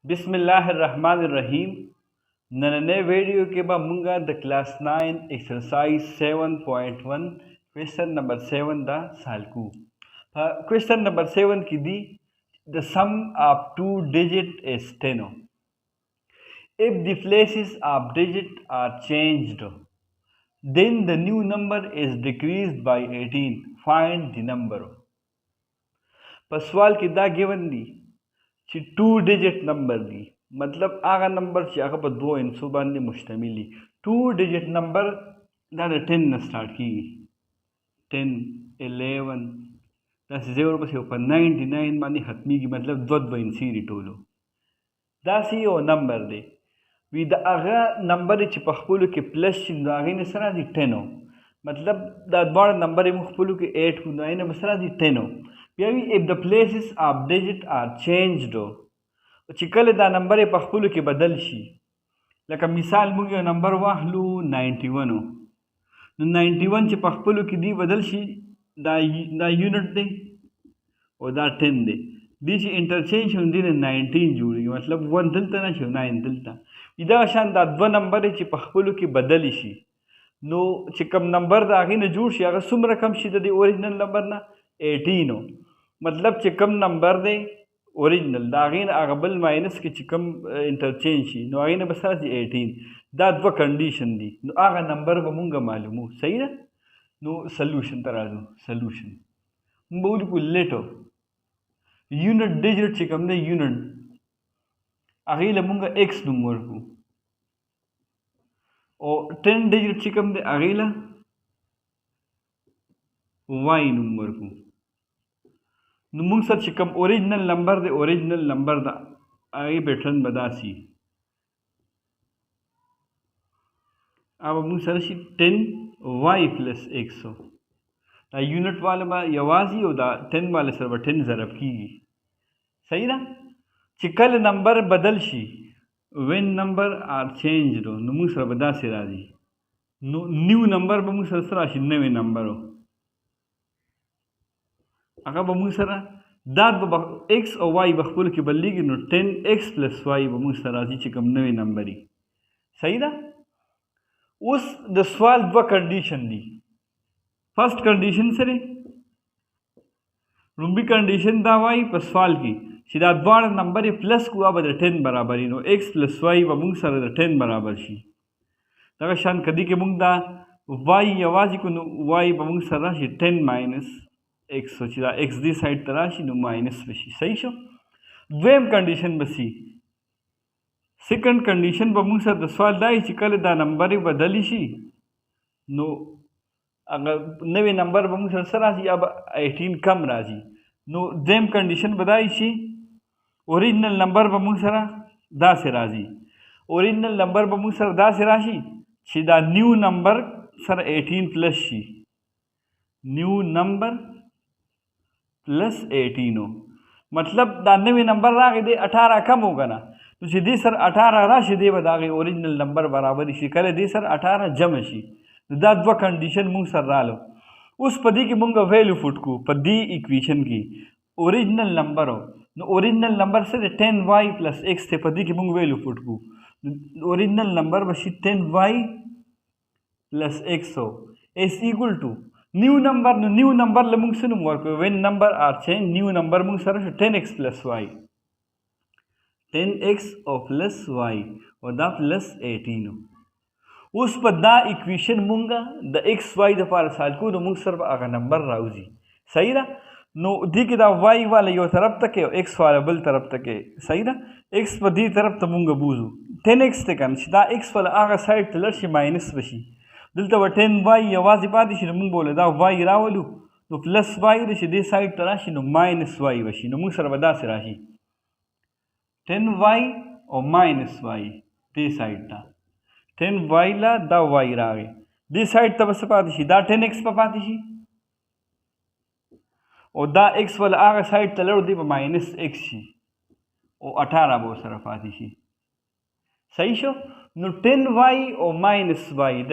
बिस्मिल्लाहिर्रहमानिर्रहीम। नन्हे वीडियो के बाद मुंगा द क्लास 9 एक्सरसाइज 7.1 क्वेश्चन नंबर 7 दा सालकू। क्वेश्चन नंबर 7 की दी the sum of two digits is 10. If the places of digit are changed, then the new number is decreased by 18. Find the number. पर सवाल की दा गिवन दी ची 2 digit number दी मतलब आगा नंबर ची आगा पर दो इंसू बांधे मुश्तमिली 2 डिजिट नंबर दादा 10 न स्टार्ट की 10 11 दस 0 बस ऊपर 99 मानी हतमी की मतलब दो इंसी रिटोलो दासी ओ नंबर दे वी द आगा नंबर ची पखपुलु के प्लस ची आगे ने सरा दी 10 मतलब दा बड़ा नंबर मुखपुलु के 8 को आगे ने सरा दी 10 if the places of digit are changed چې کله دا نمبر په خپلو کې بدل شي لکه مثال موږ یو نمبر واخلو 91 نو 91 چې په خپلو کې دی بدل شي دا یونټ دی او دا 10 دی دی چې انټرچینج هم دی 19 جوړیږي مطلب 1 دلته نه شي 9 دلته دا شان دا دوه نمبر چې په خپلو کې بدل شي نو چې کوم نمبر دا غي نه جوړ شي هغه څومره کم شي د اوریجنل نمبر نه 18 मतलब چې کم نمبر دی اوریجنل دا غین هغه بل ماینس کې چې کم انټرچینج شي نو هغه نه بس راځي 18 دا دوه کنډیشن دي نو هغه نمبر به مونږه معلومو صحیح ده نو سولوشن ته راځو سولوشن موږ ولیکو لیټو یونټ ډیجټ چې کم دی یونټ هغه له مونږه ایکس نوم ورکو او 10 ډیجټ چې کم دی هغه له وای نوم ورکو نو موږ سره چې کوم اوریجنل نمبر دی اوریجنل نمبر دا هغه پیټرن بداسي अब موږ سره شي 10y + x دا یونټ والا با یوازي او دا 10 والا سره 10 ضرب کیږي صحیح ده چې کله نمبر بدل شي when number are changed نو موږ سره بداسي راځي نو نیو نمبر به موږ سره راشي نوې نمبر هغه به موږ سره دا به x او y بخپل کې بدلیږي نو 10x + y به موږ سره راځي چې کوم نوې نمبر صحیح ده اوس د سوال دوه کنډیشن دي فرست کنډیشن سره لومبي کنډیشن دا وایي په سوال کې چې دا دواړه نمبر پلس کوه به د 10 برابر نو x + y به موږ سره د 10 برابر شي دغه شان کدی کې موږ دا y یوازې کو نو y به موږ سره راشي 10 - x چې دا x دی سایډ ته راشي نو ماینس بشي صحیح شو دویم کنډیشن بسی سیکنډ کنډیشن به موږ سره د سوال دای چې کله دا نمبر بدلی شي نو هغه نوې نمبر به موږ سره راځي یا 18 کم راځي نو دویم کنډیشن بدای شي اوریجنل نمبر به موږ سره داسې راځي اوریجنل نمبر به موږ سره داسې راشي چې دا نیو نمبر سره 18 پلس شي نیو نمبر प्लस 18 मतलब دا नवे नंबर रागे दे 18 कम होगा ना तो چې دې سر 18 راشي دی به دا غي اوریجنل نمبر برابر شي کله دې سر 18 جمع شي دا دوه کنډیشن مونږ سره رالو اوس په دې کې مونږ ویلیو فوټ کو په دې ایکویشن کې اوریجنل نمبر نو اوریجنل نمبر سره 10y + x ته په دې کې مونږ ویلیو فوټ کو اوریجنل نمبر بشي 10y + x is equal to نیو نمبر نو نیو نمبر له موږ سره ورکو وین نمبر ار چینج نیو نمبر موږ سره 10x + y 10x او پلس y او دا پلس 18 اوس په دا ایکویشن مونږه د x y د لپاره سال کو نو موږ سره هغه نمبر راوځي صحیح ده نو دې کې دا y والا یو طرف ته کې او x والا بل طرف ته کې صحیح ده x په دې طرف ته مونږ بوزو 10x ته کم چې دا x والا هغه سایډ ته لرشي ماینس بشي دلته 10y یوازې پاتې شي موږ بوله دا y راولو نو پلس y راشي دې سایډ ته راشي نو ماینس y وشي نو موږ سره به داسې راشي 10y او ماینس y دې سایډ ته 10y لا دا y راغی دې سایډ ته بس پاتې شي دا 10x په پاتې شي او دا x ولا هغه سایډ ته لړو دی په ماینس x شي او 18 به سره پاتې شي صحیح شو نو 10y او ماینس y د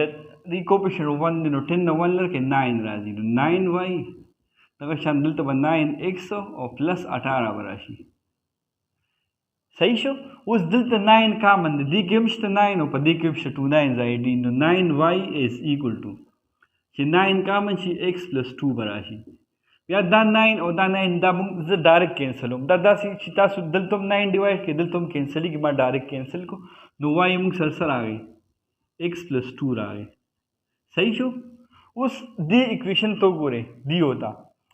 کوپیشن 1 نو 10 نه 1 لرکه 9 راځي نو 9y دغه شان دلته به 9x او پلس 18 راشي صحیح شو. اوس دلته 9 کامن دی کې هم شته 9 او په دې کې هم شته 2 9 زائدین نو 9y is equal to چې 9 کامن شي x plus 2 به راشي. بیا دا 9 او دا 9 دا موږ زه ډایرکټ کینسلوم دا داسې چې تاسو دلته هم 9 ډیوایډ کړئ دلته هم کینسل کړئ ما ډایرکټ کینسل کو نو y موږ سره څه راغی x plus 2 راغی. صحیح شو. اوس دې اکویشن ته وګورئ دی ہوتا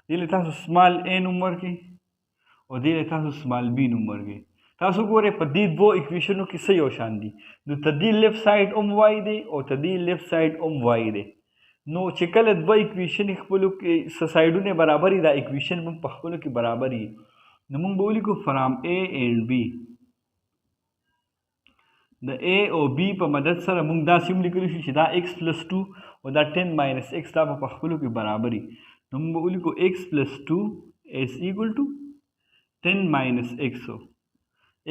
دې له تاسو سمال a نوم ورکړئ او دې له تاسو سمال b نوم ورکړئ. تاسو ګورئ په دې دوه اکویشنو کې څه یو شان دي نو ته دې لیفټ سایډ هم وای دی او ته دې لیفټ سایډ هم وای دی. نو چې کله دوه اکویشن خپلو کې څه سایډونه برابر دي دا اکویشن هم په خپلو کې برابر وي نو موږ به ولیکو فرام A and B. د A او B په مدد سره موږ داسې هم لیکلی شو چې دا x plus 2 او دا 10 minus x دا په خپلو کې برابر وي نو موږ به ولیکو x plus 2 is equal to 10 minus x.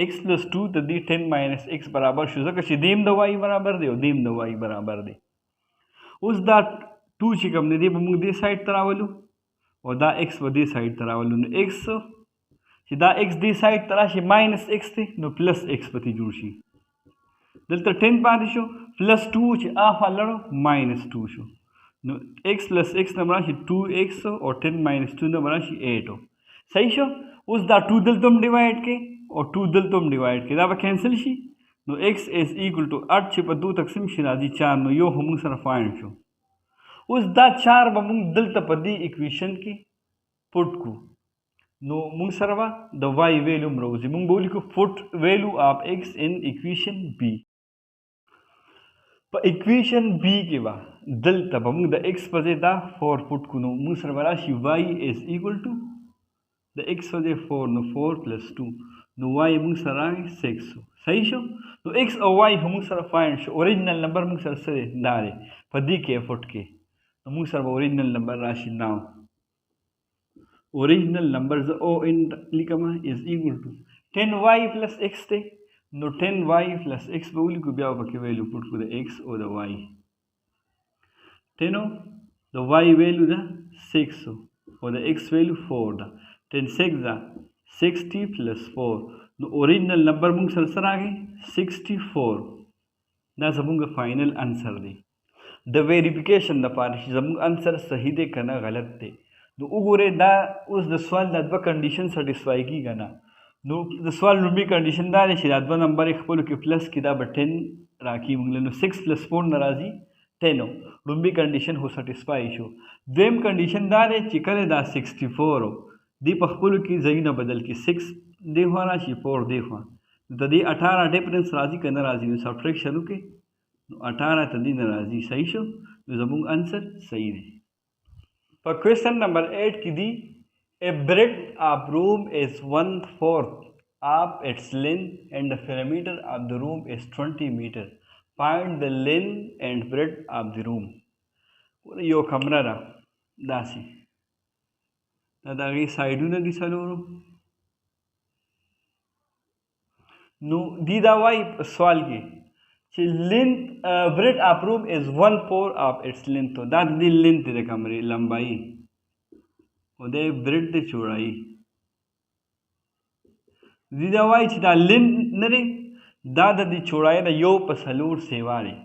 x plus 2 ته دی 10 minus x برابر شو ځکه چې دیم د y برابر دی او دیم د y برابر دی. اوس دا 2 چې کوم دی به موږ دې سایډ ته راولو او دا x به دې سایډ ته راولو نو x چې دا x دې سایډ ته راشي ماینس x دی نو پلس x به ترې جوړ شي. دلته 10 پاتې شو پلس 2 چې آخوا لړو ماینس 2 شو نو x پلس x نه به راشي 2x او 10 ماینس 2 نه به راشي 8. صحیح شو. اوس دا 2 دلته هم ډیوایډ کړئ او 2 دلته هم ډیوایډ کړئ دا به کینسل شي نو x is equal to 8 چې په 2 تقسیم شي راځي 4 نو یو هم موږ سره فایند شو. اوس دا 4 به موږ دلته په دې اکویشن کې پټ کو نو موږ سره به د y ویلو هم راوځي موږ به ولیکو پټ ویلو آف x in equation b. په اکویشن b کې به دلته به موږ د x په ځای دا 4 پټ کو نو موږ سره به راشي y is equal to د x په ځای 4 نو 4 plus 2 نو y موږ سره راغی 6. صحیح شو. نو x او y هم موږ سره فایند شو اوریجنل نمبر موږ سره څه دی دا دی په دې کې پټ کې نو موږ سره به اوریجنل نمبر راشي. ناو اوریجنل نمبر زه او ان لیکم از ایکول ټو 10y plus x دی نو 10y plus x به ولیکو بیا به کې ویلو پټ کو د x او د y 10 د y ویلو ده 6 او د x ویلو 4 ده 10 6 ده 60 plus 4 نو اوریجنل نمبر موږ سره سره راغی 64 دا زموږ فائنل انسر دی. د ویریفیکیشن لپاره چې زموږ انسر صحیح دی کنه غلط دی نو وګورئ دا اوس د سوال د دوه کنډیشن سټیسفای کیږي نه نو د سوال لومړی کنډیشن دا دی چې دا دوه نمبر خپلو کې پلس کې دا به 10 راکړي موږ نو 6 plus 4 نه راځي 10 لومړی کنډیشن هو سټیسفای شو. دویم کنډیشن دا دی چې کله دا 64 دی په خپلو کې ځایونه بدل کې 6 دی خوا راشي 4 دی خوا د دې 18 ډیفرنس راځي که نه راځي نو سبټریکشن وکړئ نو 18 ته دې نه راځي. صحیح شو. نو زموږ انسر صحیح دی. په کوېسچن نمبر 8 کې دی a breadth of room is 1/4 of its length and the perimeter of the room is 20 meter. Find the length and breadth of the room. یو کمره ده داسې دا د هغې سایډونه دي څلورو نو دی دا وایي په سوال کې چې لینت برید اف روم از 1/4 اف اټس لینت دا د دې لینت دی د کمرې لمبایي او د برید د چوړایي دی دا وایي چې دا لینت نه دی دا د دې چوړایي د یو په څلور سیوا دی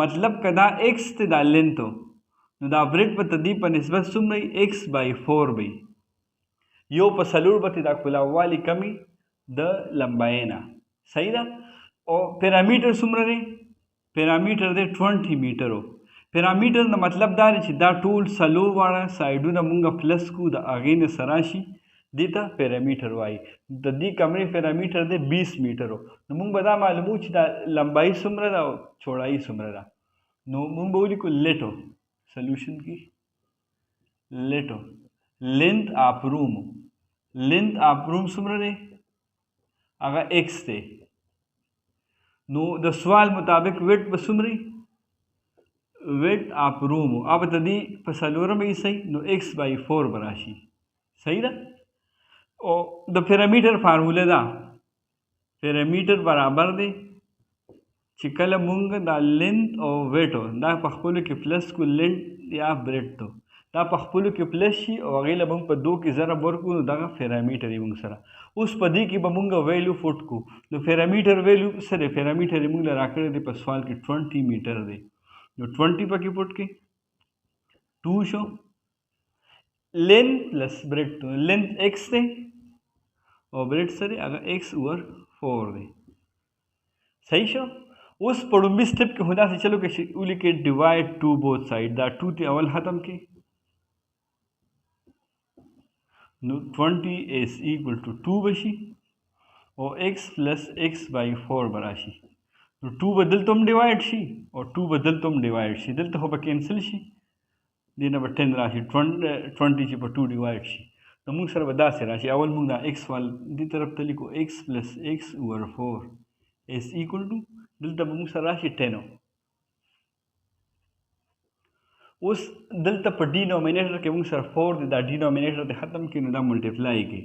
مطلب که دا ایکس دی دا لینت نو دا برید په تدې په نسبت څومره ایکس بای 4 وي یو په څلور به دا کولاوالي کمی د لمبایي نه. صحیح ده. او پیرامیټر څومره دی پیرامیټر دی 20 میټر پیرامیټر نه مطلب دا دی چې دا ټول څلور واړه سایډونه مونږ پلس کو د هغې نه سره راشي دې ته پیرامیټر وایي د دې کمرې پیرامیټر دی 20 میټر نو مونږ به دا معلومو چې دا لمبایي څومره ده او چوړایي څومره ده نو مونږ به ولیکو لیټو سلوشن کې لیټو لینت اف روم لینت اف روم څومره دی هغه ایکس دی نو د سوال مطابق ویټ به څومره ویټ اف روم अब د دې په څلورم یې صحیح نو ایکس بای 4 به راشي. صحیح ده. او د پیرامیټر فارموله ده پیرامیټر برابر دی چې کله مونږ دا لینت او ویټ دا په خپلو کې پلس کو لینت یا بریډ ته دا په خپلو کې پلس شي او هغې له به موږ په 2 کې ضرب ورکړو نو دغه پیرامیټر یې موږ سره اوس په دې کې به موږ ویلیو فوټ کړو نو پیرامیټر ویلیو څه دی پیرامیټر یې موږ له راکړی دی په سوال کې 20 میټر دی نو 20 پکې فوټ کې 2 شو لینथ پلس بریډ لینथ ایکس دی او بریډ څه دی هغه ایکس اوور 4 دی صحیح شو اوس په لومړي سټپ کې خو داسې چلو کې چې ولیکئ ډیوایډ ټو بوث سایډ دا 2 ته اول ختم کې نو 20 is equal to 2 بشي او x plus x by 4 براشي نو 2 بدل تم ډیوایډ شي او 2 بدل تم ډیوایډ شي دلته خو به کینسل شي دینه به 10 راشي 20 چې په 2 ډیوایډ شي نو موږ سره به داسې راشي اول موږ دا x وال دې طرف ته لیکو x plus x over 4 is equal to دلته به موږ سره راشي 10 اوس دلته په ډینومینیټر کې موږ سره 4 دی دا ډینومینیټر ته ختم کړي نو دا ملټیپلای کې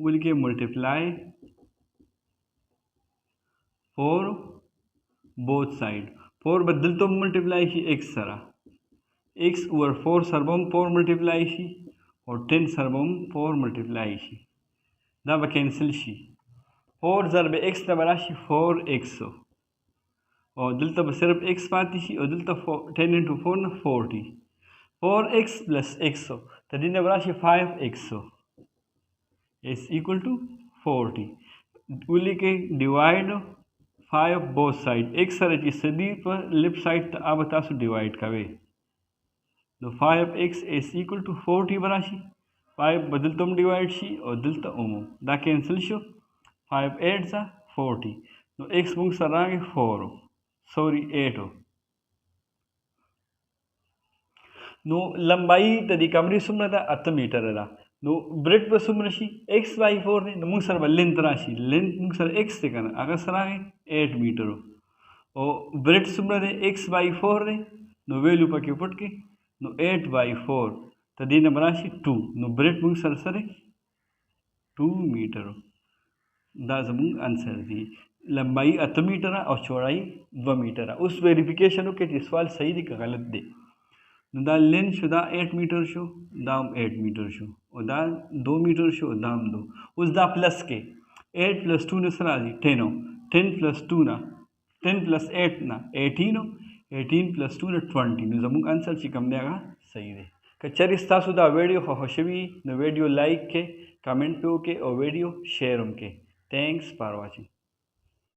ولیکئ ملټیپلای 4 بوث سایډ 4 به دلته هم ملټیپلای شي x سره x اوور 4 سره به هم 4 ملټیپلای شي او 10 سره به هم 4 ملټیپلای شي دا به کینسل شي 4 ضرب x نه به راشي 4x او دلته به صرف x پاتې شي او دلته 10 into 4 نه 40 4x plus x ته دې نه به راشي 5x is equal to 40 ولیکئ ډیوایډ 5 both side x سره چې سدي په لیفټ سایډ ته هغه تاسو ډیوایډ کوئ نو 5x is equal to 40 به راشي 5 به دلته هم ډیوایډ شي او دلته هم دا کینسل شو 5 8 40 نو x موږ سره راغی 4 سوري 8 نو لمبایي د دې کمرې څومره ده 8 میټره ده نو بریډ به څومره شي x by 4 دی نو موږ سره به لینث راشي لینث موږ سره x دی که نه هغه سره راغی 8 میټرو او بریډ څومره دی x by 4 دی نو ویلیو پکې پټ کړئ نو 8 by 4 ته دې نه به راشي 2 نو بریډ موږ سره سره 2 میټرو دا زموږ انسر دی لمبایي 8 میټره او چوړایي 2 میټره اوس ویریفیکیشن وکړئ چې سوال صحیح دی که غلط دی نو دا لینث شو دا 8 میټر شو دا هم 8 میټر شو او دا 2 میټر شو دا هم 2 اوس دا پلس کې 8 پلس 2 نه څه راځي 10 10 پلس 2 نه 10 پلس 8 نه 18 18 پلس 2 نه 20 نو زموږ انسر چې کوم دی هغه صحیح دی که چېرې ستاسو دا ویډیو خوښ شوي نو ویډیو لایک کړئ کمنټ پې وکړئ او ویډیو شیر هم کړئ تھینکس فار واچنګ